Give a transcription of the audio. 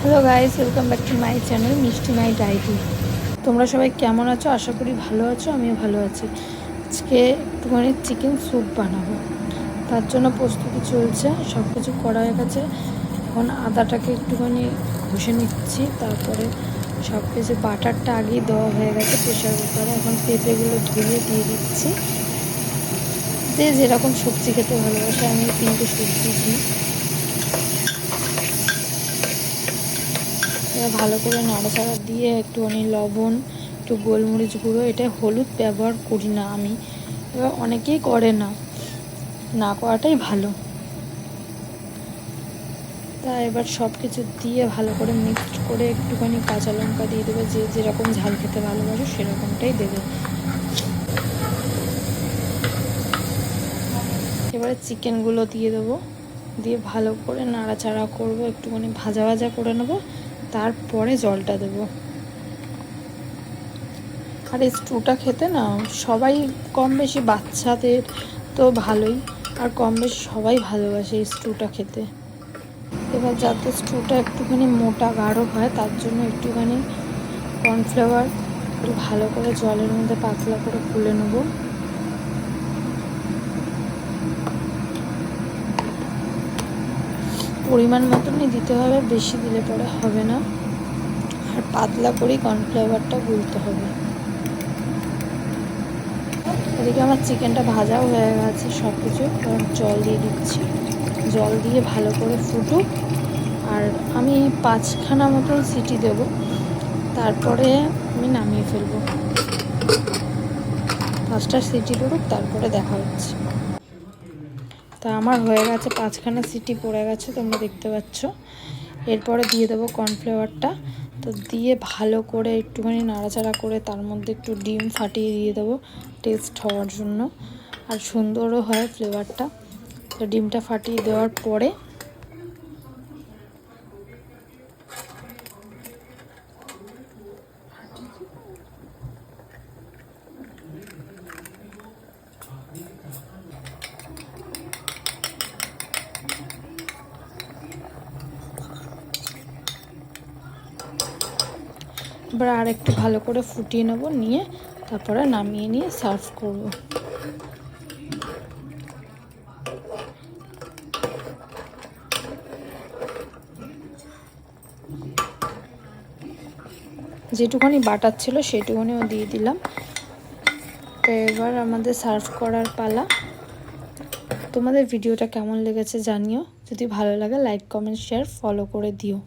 Hello guys, welcome back to my channel মিষ্টি মাই diary. তোমরা সবাই কেমন আছো? আশা করি ভালো আছো। আমিও ভালো আছি। আজকে একটুখানি চিকেন স্যুপ বানাবো, তার জন্য প্রস্তুতি চলছে। সব কিছু করা হয়ে গেছে। এখন আদাটাকে একটুখানি ঘষে নিচ্ছি, তারপরে সব কিছু বাটারটা আগেই দেওয়া হয়ে গেছে প্রেশার কুকারে। এখন পেঁপেগুলো ধুয়ে দিয়ে দিচ্ছি। যে যেরকম সবজি খেতে ভালোবাসে আমি 3টে সবজি দিই। এবার ভালো করে নাড়াচাড়া দিয়ে একটুখানি লবণ, একটু গোলমরিচ গুঁড়ো, এটা হলুদ ব্যবহার করি না আমি। এবার অনেকেই করে না, না করাটাই ভালো। তা এবার সব কিছু দিয়ে ভালো করে মিক্সড করে একটুখানি কাঁচা লঙ্কা দিয়ে দেবে। যে যেরকম ঝাল খেতে ভালোবাসো সেরকমটাই দেবে। এবারে চিকেনগুলো দিয়ে দেবো, দিয়ে ভালো করে নাড়াচাড়া করবো, একটুখানি ভাজা ভাজা করে নেবো, তারপরে জলটা দেবো। আর এই স্টুটা খেতে না সবাই কম বেশি, বাচ্চাদের তো ভালোই, আর কম বেশি সবাই ভালোবাসে এই স্টুটা খেতে। এবার যাতে স্টুটা একটুখানি মোটা গাঢ় হয়, তার জন্য একটুখানি কর্নফ্লাওয়ার একটু ভালো করে জলের মধ্যে পাতলা করে গুলে নেব। পরিমাণ মতনই দিতে হবে, বেশি দিলে পরে হবে না। আর পাতলা করেই কর্নফ্লাওয়ারটা গুলতে হবে। এদিকে আমার চিকেনটা ভাজাও হয়ে গেছে সব কিছু। জল দিয়ে দিচ্ছি, জল দিয়ে ভালো করে ফুটুক। আর আমি 5খানা মতন সিটি দেব, তারপরে আমি নামিয়ে ফেলবো। 5টা সিটি পড়ুক, তারপরে দেখা হচ্ছে। তা আমার হয়ে গেছে, 5খানা সিটি পড়ে গেছে, তোমরা দেখতে পাচ্ছ। এরপরে দিয়ে দেবো কর্নফ্লাওয়ারটা। তো দিয়ে ভালো করে একটুখানি নাড়াচাড়া করে তার মধ্যে একটু ডিম ফাটিয়ে দিয়ে দেবো টেস্ট হওয়ার জন্য, আর সুন্দরও হয় ফ্লেভারটা। তো ডিমটা ফাটিয়ে দেওয়ার পরে এবার আর একটু ভালো করে ফুটিয়ে নেব, নিয়ে তারপরে নামিয়ে নিয়ে সার্ভ করব। যেটুখানি বাটার ছিল সেটুকুনিও দিয়ে দিলাম। তো এবার আমাদের সার্ভ করার পালা। তোমাদের ভিডিওটা কেমন লেগেছে জানিও। যদি ভালো লাগে লাইক, কমেন্ট, শেয়ার, ফলো করে দিও।